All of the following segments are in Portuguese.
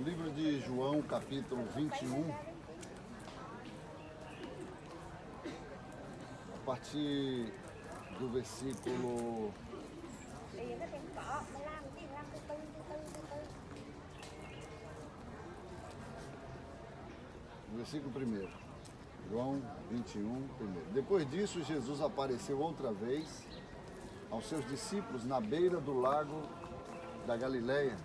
livro de João, capítulo 21, a partir do versículo 1. João 21, 1. Depois disso, Jesus apareceu outra vez aos seus discípulos na beira do lago da Galileia.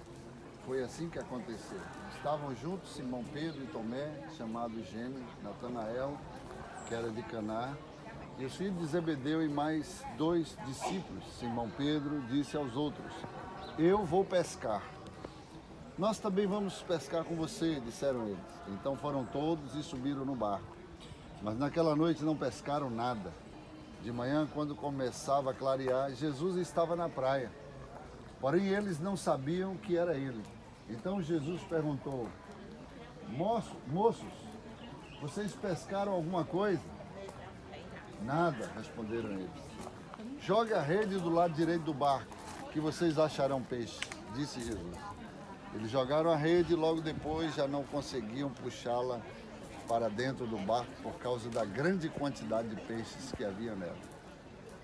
Foi assim que aconteceu. Estavam juntos Simão Pedro e Tomé, chamado Gêmeo, Natanael, que era de Caná, e os filhos de Zebedeu e mais 2 discípulos. Simão Pedro disse aos outros: eu vou pescar. Nós também vamos pescar com você, disseram eles. Então foram todos e subiram no barco. Mas naquela noite não pescaram nada. De manhã, quando começava a clarear, Jesus estava na praia. Porém, eles não sabiam que era ele. Então Jesus perguntou: moços, vocês pescaram alguma coisa? Nada, responderam eles. Jogue a rede do lado direito do barco, que vocês acharão peixe, disse Jesus. Eles jogaram a rede e logo depois já não conseguiam puxá-la para dentro do barco por causa da grande quantidade de peixes que havia nela.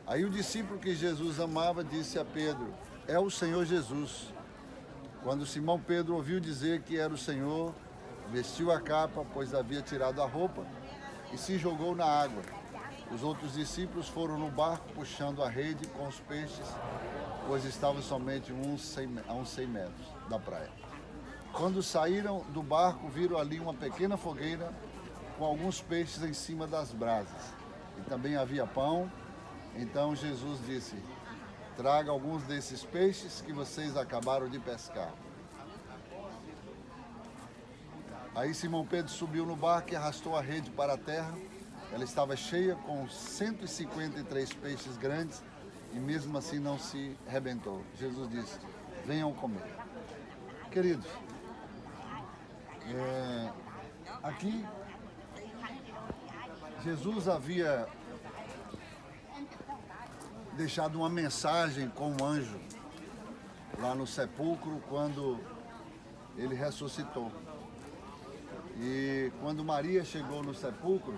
Aí o discípulo que Jesus amava disse a Pedro: é o Senhor Jesus. Quando Simão Pedro ouviu dizer que era o Senhor, vestiu a capa, pois havia tirado a roupa, e se jogou na água. Os outros discípulos foram no barco puxando a rede com os peixes, pois estavam somente a uns 100 metros da praia. Quando saíram do barco, viram ali uma pequena fogueira com alguns peixes em cima das brasas. E também havia pão. Então Jesus disse: traga alguns desses peixes que vocês acabaram de pescar. Aí Simão Pedro subiu no barco e arrastou a rede para a terra. Ela estava cheia com 153 peixes grandes e mesmo assim não se rebentou. Jesus disse: venham comer. Queridos, aqui Jesus havia deixado uma mensagem com um anjo lá no sepulcro quando ele ressuscitou. E quando Maria chegou no sepulcro,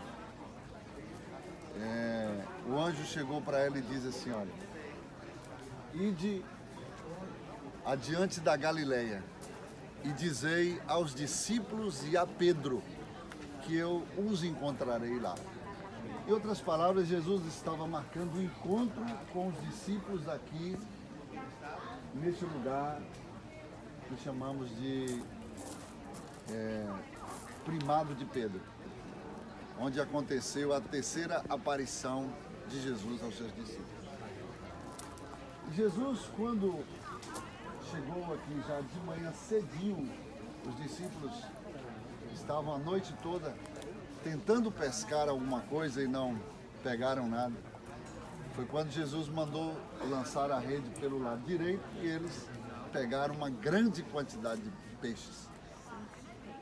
o anjo chegou para ela e diz assim: olha, ide adiante da Galileia e dizei aos discípulos e a Pedro que eu os encontrarei lá. Em outras palavras, Jesus estava marcando um encontro com os discípulos aqui, neste lugar que chamamos de Primado de Pedro, onde aconteceu a terceira aparição de Jesus aos seus discípulos. Jesus, quando chegou aqui já de manhã cedinho, os discípulos estavam a noite toda tentando pescar alguma coisa e não pegaram nada. Foi quando Jesus mandou lançar a rede pelo lado direito e eles pegaram uma grande quantidade de peixes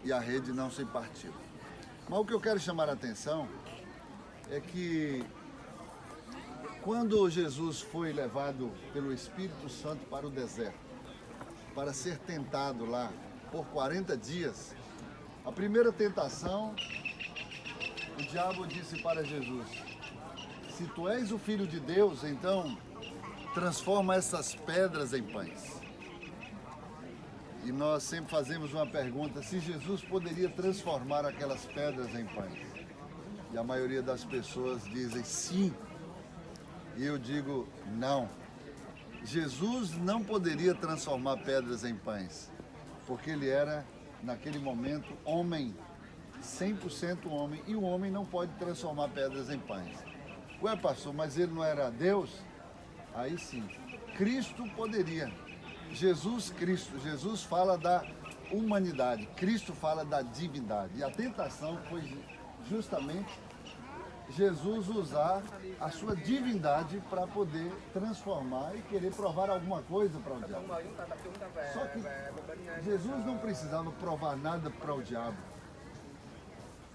e a rede não se partiu. Mas o que eu quero chamar a atenção é que quando Jesus foi levado pelo Espírito Santo para o deserto, para ser tentado lá por 40 dias, a primeira tentação, o diabo disse para Jesus: se tu és o Filho de Deus, então transforma essas pedras em pães. E nós sempre fazemos uma pergunta: se Jesus poderia transformar aquelas pedras em pães? E a maioria das pessoas dizem sim. E eu digo não. Jesus não poderia transformar pedras em pães, porque ele era, naquele momento, homem, 100% homem, e o homem não pode transformar pedras em pães. Ué, pastor, mas ele não era Deus? Aí sim, Cristo poderia. Jesus fala da humanidade, Cristo fala da divindade. E a tentação foi justamente Jesus usar a sua divindade para poder transformar e querer provar alguma coisa para o diabo. Só que Jesus não precisava provar nada para o diabo.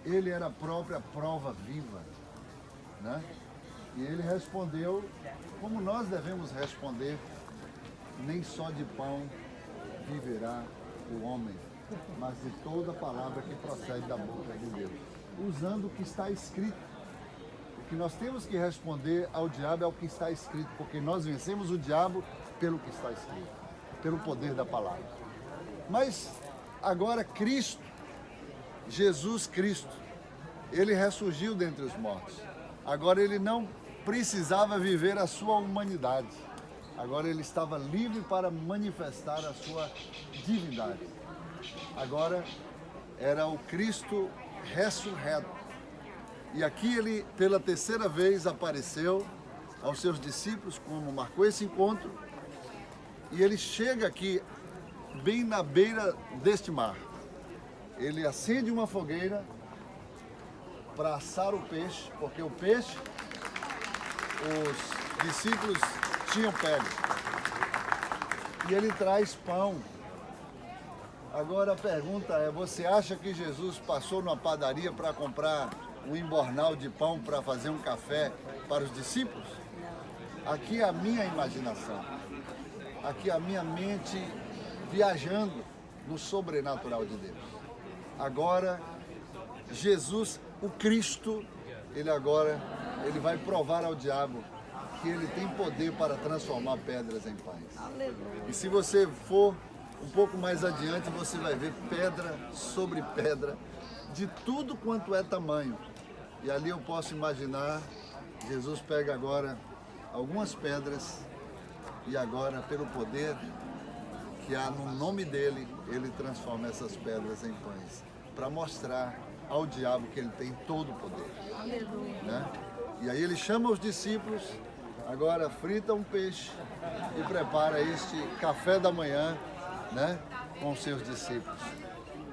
Ele era a própria prova viva, né? E ele respondeu como nós devemos responder: nem só de pão viverá o homem, mas de toda palavra que procede da boca de Deus. Usando o que está escrito. O que nós temos que responder ao diabo é o que está escrito, porque nós vencemos o diabo pelo que está escrito, pelo poder da palavra. Mas agora Cristo, Jesus Cristo, ele ressurgiu dentre os mortos. Agora ele não precisava viver a sua humanidade. Agora ele estava livre para manifestar a sua divindade. Agora era o Cristo ressurreto. E aqui ele, pela terceira vez, apareceu aos seus discípulos, como marcou esse encontro. E ele chega aqui, bem na beira deste mar. Ele acende uma fogueira para assar o peixe, porque o peixe os discípulos tinham pego. E ele traz pão. Agora a pergunta é, você acha que Jesus passou numa padaria para comprar um embornal de pão para fazer um café para os discípulos? Aqui é a minha imaginação. Aqui é a minha mente viajando no sobrenatural de Deus. Agora, Jesus, o Cristo, ele vai provar ao diabo que ele tem poder para transformar pedras em pães. Aleluia. E se você for um pouco mais adiante, você vai ver pedra sobre pedra, de tudo quanto é tamanho. E ali eu posso imaginar, Jesus pega agora algumas pedras e agora, pelo poder que há no nome dele, ele transforma essas pedras em pães, para mostrar ao diabo que ele tem todo o poder. Aleluia. Né? E aí ele chama os discípulos, agora frita um peixe e prepara este café da manhã, né, com os seus discípulos,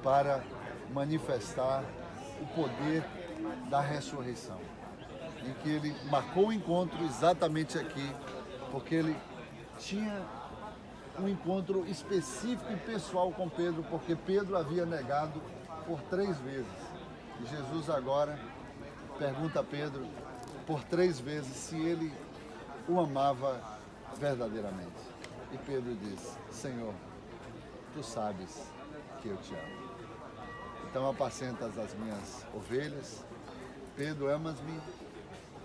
para manifestar o poder da ressurreição, em que ele marcou o encontro exatamente aqui, porque ele tinha um encontro específico e pessoal com Pedro, porque Pedro havia negado por 3 vezes. E Jesus agora pergunta a Pedro por 3 vezes se ele o amava verdadeiramente. E Pedro diz, Senhor, tu sabes que eu te amo. Então apacentas as minhas ovelhas. Pedro, amas-me,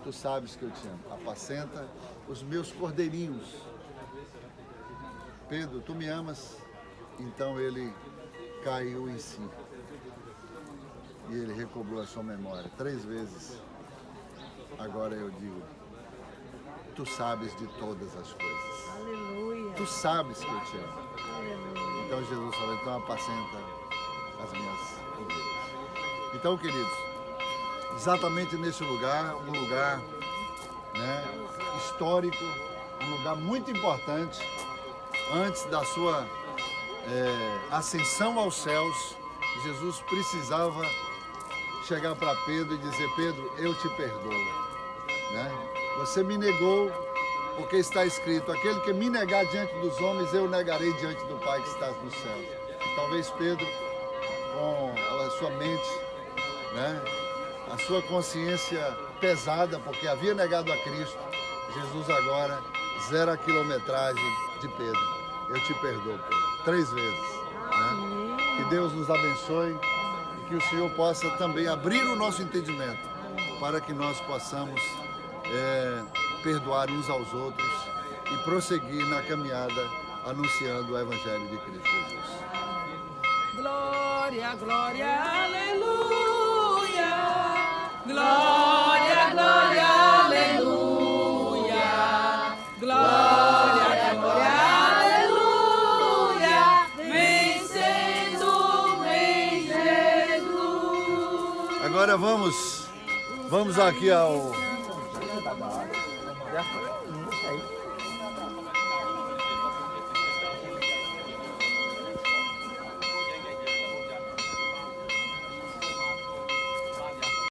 tu sabes que eu te amo. Apacenta os meus cordeirinhos. Pedro, tu me amas? Então ele caiu em si. E ele recobrou a sua memória 3 vezes. Agora eu digo, tu sabes de todas as coisas. Aleluia. Tu sabes que eu te amo. Aleluia. Então Jesus falou, então apacenta as minhas ovelhas. Então, queridos, exatamente nesse lugar, um lugar, né, histórico, um lugar muito importante, antes da sua ascensão aos céus, Jesus precisava chegar para Pedro e dizer, Pedro, eu te perdoo. Né? Você me negou, porque está escrito, aquele que me negar diante dos homens, eu negarei diante do Pai que está nos céus. E talvez Pedro, com a sua mente, né, a sua consciência pesada, porque havia negado a Cristo, Jesus agora zera a quilometragem de Pedro. Eu te perdoo, Pedro, 3 vezes. Né? Que Deus nos abençoe e que o Senhor possa também abrir o nosso entendimento para que nós possamos perdoar uns aos outros e prosseguir na caminhada anunciando o Evangelho de Cristo Jesus. Glória, glória, aleluia. Glória, glória, aleluia. Glória, glória, aleluia. Vencendo, vem Jesus. Agora vamos aqui ao... Já foi. Isso aí.